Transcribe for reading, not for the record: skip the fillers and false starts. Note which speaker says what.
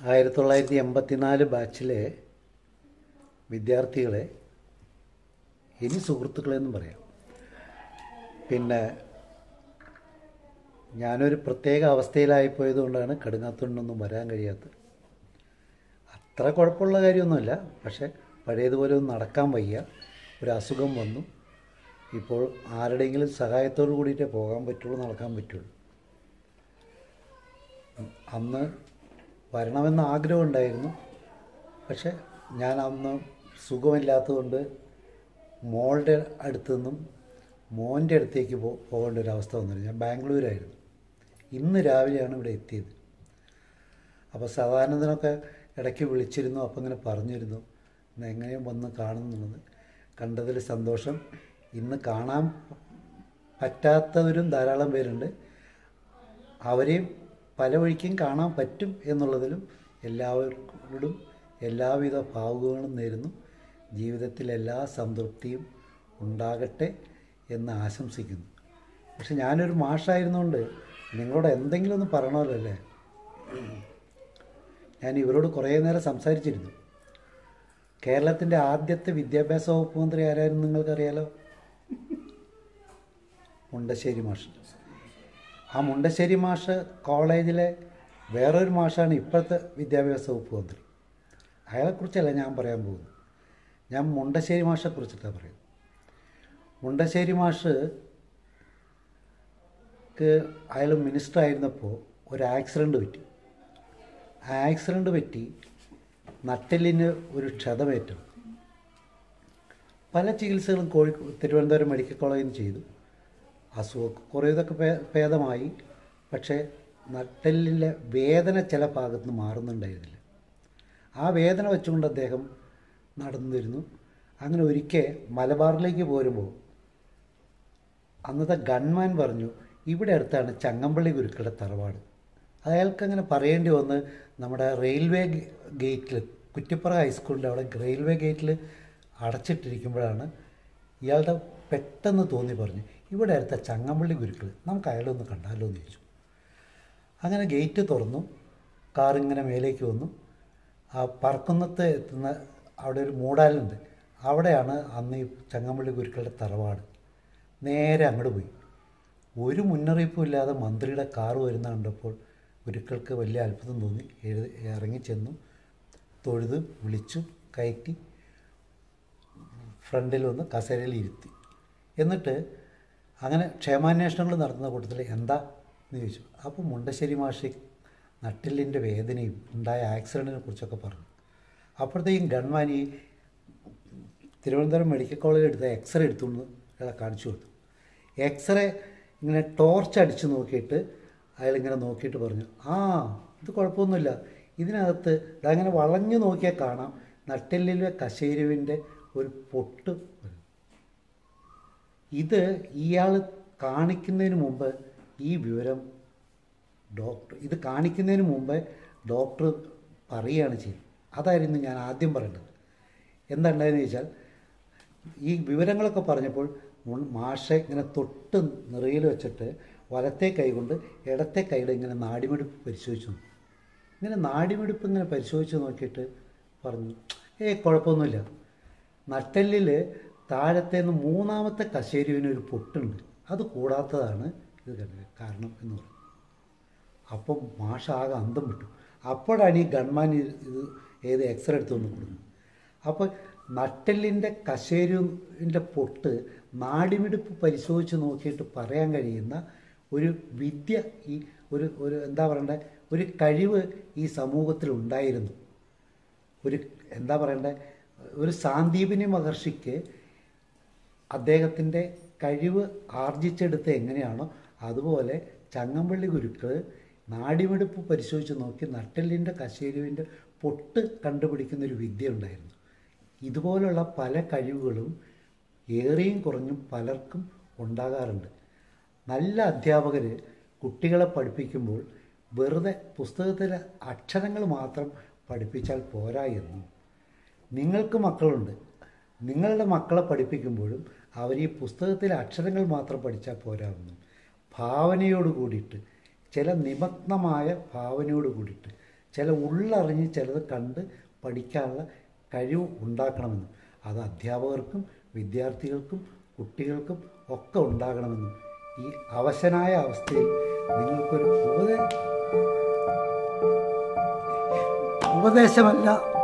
Speaker 1: 1984 ബാച്ചിലെ വിദ്യാർത്ഥികളെ ഇനി സുഹൃത്തുക്കളെന്നും പറയാം. പിന്നെ ഞാനൊരു പ്രത്യേക അവസ്ഥയിലായിപ്പോയതുകൊണ്ടാണ് കടുങ്ങാത്തുണ്ടൊന്നും വരാൻ കഴിയാത്തത്. അത്ര കുഴപ്പമുള്ള കാര്യമൊന്നുമില്ല, പക്ഷേ പഴയതുപോലെ ഒന്നും നടക്കാൻ വയ്യ. ഒരു അസുഖം വന്നു. ഇപ്പോൾ ആരുടെയെങ്കിലും സഹായത്തോടു കൂടിയിട്ടേ പോകാൻ പറ്റുള്ളൂ, നടക്കാൻ പറ്റുള്ളൂ. അന്ന് വരണമെന്ന് ആഗ്രഹമുണ്ടായിരുന്നു, പക്ഷെ ഞാൻ അന്ന് സുഖമില്ലാത്തതുകൊണ്ട് മോളുടെ അടുത്തു നിന്നും മോൻ്റെ അടുത്തേക്ക് പോകേണ്ട ഒരു അവസ്ഥ വന്നിരുന്നു. ഞാൻ ബാംഗ്ലൂരായിരുന്നു. ഇന്ന് രാവിലെയാണ് ഇവിടെ എത്തിയത്. അപ്പോൾ സദാനന്ദനൊക്കെ ഇടയ്ക്ക് വിളിച്ചിരുന്നു. അപ്പോൾ ഇങ്ങനെ പറഞ്ഞിരുന്നു എങ്ങനെയും വന്ന് കാണുന്നുള്ളത്. കണ്ടതിൽ സന്തോഷം. ഇന്ന് കാണാൻ പറ്റാത്തവരും ധാരാളം പേരുണ്ട്. അവരെയും പല വഴിക്കും കാണാൻ പറ്റും എന്നുള്ളതിലും എല്ലാവരോടും എല്ലാവിധ ഭാവുകങ്ങളും നേരുന്നു. ജീവിതത്തിൽ എല്ലാ സംതൃപ്തിയും ഉണ്ടാകട്ടെ എന്ന് ആശംസിക്കുന്നു. പക്ഷെ ഞാനൊരു മാഷായിരുന്നുകൊണ്ട് നിങ്ങളോട് എന്തെങ്കിലും ഒന്ന് പറയണമല്ലോ അല്ലേ. ഞാൻ ഇവരോട് കുറേ നേരം സംസാരിച്ചിരുന്നു. കേരളത്തിൻ്റെ ആദ്യത്തെ വിദ്യാഭ്യാസ വകുപ്പ് മന്ത്രി ആരായിരുന്നു നിങ്ങൾക്കറിയാലോ? മുണ്ടശ്ശേരി മാഷ്. ആ മുണ്ടശ്ശേരി മാഷ് കോളേജിലെ വേറൊരു മാഷാണ് ഇപ്പോഴത്തെ വിദ്യാഭ്യാസ വകുപ്പ് മന്ത്രി. അയാളെക്കുറിച്ചല്ല ഞാൻ പറയാൻ പോകുന്നത്. ഞാൻ മുണ്ടശ്ശേരി മാഷെക്കുറിച്ചിട്ടാണ് പറയുന്നത്. മുണ്ടശ്ശേരി മാഷ്ക്ക് അയാൾ മിനിസ്റ്റർ ആയിരുന്നപ്പോൾ ഒരു ആക്സിഡൻറ്റ് പറ്റി. ആ ആക്സിഡൻറ്റ് പറ്റി നട്ടെല്ലിന് ഒരു ക്ഷതമേറ്റു. പല ചികിത്സകളും തിരുവനന്തപുരം മെഡിക്കൽ കോളേജിൽ നിന്ന് ചെയ്തു. അസുഖം കുറേ ഇതൊക്കെ ഭേദമായി. പക്ഷേ നട്ടെല്ലിലെ വേദന ചില ഭാഗത്ത് നിന്ന് മാറുന്നുണ്ടായിരുന്നില്ല. ആ വേദന വെച്ചുകൊണ്ട് അദ്ദേഹം നടന്നിരുന്നു. അങ്ങനെ ഒരിക്കൽ മലബാറിലേക്ക് പോരുമ്പോൾ അന്നത്തെ ഗൺമാൻ പറഞ്ഞു, ഇവിടെ അടുത്താണ് ചങ്ങമ്പള്ളി ഗുരുക്കളുടെ തറവാട്. അയാൾക്കങ്ങനെ പറയേണ്ടി വന്ന് നമ്മുടെ റെയിൽവേ ഗേറ്റിൽ, കുറ്റിപ്പുറ ഹൈസ്കൂളിൻ്റെ അവിടെ റെയിൽവേ ഗേറ്റിൽ അടച്ചിട്ടിരിക്കുമ്പോഴാണ് ഇയാളുടെ പെട്ടെന്ന് തോന്നി പറഞ്ഞു, ഇവിടെ അടുത്ത ചങ്ങമ്പള്ളി ഗുരുക്കൾ, നമുക്ക് അയാളൊന്ന് കണ്ടാലോ എന്ന് ചോദിച്ചു. അങ്ങനെ ഗേറ്റ് തുറന്നു. കാറിങ്ങനെ മേലേക്ക് വന്നു. ആ പറക്കുന്നത്ത് എത്തുന്ന അവിടെ ഒരു മൂടാലുണ്ട്. അവിടെയാണ് അന്ന് ഈ ചങ്ങമ്പള്ളി ഗുരുക്കളുടെ തറവാട്. നേരെ അങ്ങോട്ട് പോയി. ഒരു മുന്നറിയിപ്പും ഇല്ലാതെ മന്ത്രിയുടെ കാറ് വരുന്ന കണ്ടപ്പോൾ ഗുരുക്കൾക്ക് വലിയ അത്ഭുതം തോന്നി. ഇറങ്ങിച്ചെന്നു, തൊഴുത് വിളിച്ചു, കയറ്റി ഫ്രണ്ടിൽ വന്ന് കസേരയിൽ ഇരുത്തി. എന്നിട്ട് അങ്ങനെ ക്ഷേമാന്വേഷണങ്ങൾ നടത്തുന്ന കൂട്ടത്തിൽ എന്താ എന്ന് ചോദിച്ചു. അപ്പോൾ മുണ്ടശ്ശേരി മാഷി നട്ടെല്ലിൻ്റെ വേദനയും ഉണ്ടായ ആക്സിഡൻറ്റിനെ കുറിച്ചൊക്കെ പറഞ്ഞു. അപ്പോഴത്തേക്കും ഗൺമാൻ ഈ തിരുവനന്തപുരം മെഡിക്കൽ കോളേജിൽ എടുത്ത എക്സ്റേ എടുത്തുകൊണ്ട് അയാളെ കാണിച്ചു കൊടുത്തു. എക്സ്റേ ഇങ്ങനെ ടോർച്ച് അടിച്ച് നോക്കിയിട്ട് അയാളിങ്ങനെ നോക്കിയിട്ട് പറഞ്ഞു, ആ ഇത് കുഴപ്പമൊന്നുമില്ല, ഇതിനകത്ത് ഇതങ്ങനെ വളഞ്ഞു നോക്കിയാൽ കാണാം നട്ടെല്ലിലെ കശേരുവിൻ്റെ ഒരു പൊട്ട്. ഇത് ഇയാൾ കാണിക്കുന്നതിന് മുമ്പ് ഈ വിവരം കാണിക്കുന്നതിന് മുമ്പ് ഡോക്ടർ പറയുകയാണ് ചെയ്യുന്നത്. അതായിരുന്നു ഞാൻ ആദ്യം പറയേണ്ടത്. എന്താണ്ടായെന്ന് ചോദിച്ചാൽ, ഈ വിവരങ്ങളൊക്കെ പറഞ്ഞപ്പോൾ മാഷെ ഇങ്ങനെ തൊട്ട് നിറയിൽ വെച്ചിട്ട് വലത്തെ കൈ കൊണ്ട് ഇടത്തെ കൈയുടെ ഇങ്ങനെ നാടിമിടിപ്പ് പരിശോധിച്ചു. ഇങ്ങനെ നാടിമിടിപ്പ് ഇങ്ങനെ പരിശോധിച്ച് നോക്കിയിട്ട് പറഞ്ഞു, കുഴപ്പമൊന്നുമില്ല, നട്ടെല്ലിൽ താഴത്തേന്ന് മൂന്നാമത്തെ കശേരുവിനൊരു പൊട്ടുണ്ട്, അത് കൂടാത്തതാണ് ഇത് കാരണം എന്ന് പറഞ്ഞു. അപ്പം മാഷ ആകെ അന്തം വിട്ടു. അപ്പോഴാണ് ഈ ഗൺമാൻ ഇത് എക്സ്റേ എടുത്തുകൊണ്ട് കൊടുക്കുന്നത്. അപ്പോൾ നട്ടെല്ലിൻ്റെ കശേരുവിൻ്റെ പൊട്ട് നാടിമിടിപ്പ് പരിശോധിച്ച് നോക്കിയിട്ട് പറയാൻ കഴിയുന്ന ഒരു വിദ്യ, ഈ ഒരു എന്താ പറയണ്ടേ, ഒരു കഴിവ് ഈ സമൂഹത്തിലുണ്ടായിരുന്നു. എന്താ പറയണ്ടേ, ഒരു സാന്ദീപനി മഹർഷിക്ക് അദ്ദേഹത്തിൻ്റെ കഴിവ് ആർജിച്ചെടുത്ത് എങ്ങനെയാണോ അതുപോലെ ചങ്ങമ്പള്ളി ഗുരുക്കൾ നാടിമിടിപ്പ് പരിശോധിച്ച് നോക്കി നട്ടെല്ലിൻ്റെ കശേരുവിൻ്റെ പൊട്ട് കണ്ടുപിടിക്കുന്നൊരു വിദ്യ ഉണ്ടായിരുന്നു. ഇതുപോലുള്ള പല കഴിവുകളും ഏറെയും കുറഞ്ഞും പലർക്കും ഉണ്ടാകാറുണ്ട്. നല്ല അധ്യാപകർ കുട്ടികളെ പഠിപ്പിക്കുമ്പോൾ വെറുതെ പുസ്തകത്തിലെ അക്ഷരങ്ങൾ മാത്രം പഠിപ്പിച്ചാൽ പോരാ എന്നും, നിങ്ങൾക്ക് മക്കളുണ്ട്, നിങ്ങളുടെ മക്കളെ പഠിപ്പിക്കുമ്പോഴും അവർ ഈ പുസ്തകത്തിലെ അക്ഷരങ്ങൾ മാത്രം പഠിച്ചാൽ പോരാമെന്നും, ഭാവനയോട് കൂടിയിട്ട്, ചില നിമഗ്നമായ ഭാവനയോട് കൂടിയിട്ട് ചില ഉള്ളറിഞ്ഞ് ചിലത് കണ്ട് പഠിക്കാനുള്ള കഴിവ് ഉണ്ടാക്കണമെന്നും അത് അധ്യാപകർക്കും വിദ്യാർത്ഥികൾക്കും കുട്ടികൾക്കും ഒക്കെ ഉണ്ടാകണമെന്നും ഈ അവശനായ അവസ്ഥയിൽ നിങ്ങൾക്കൊരു ഉപദേശമല്ല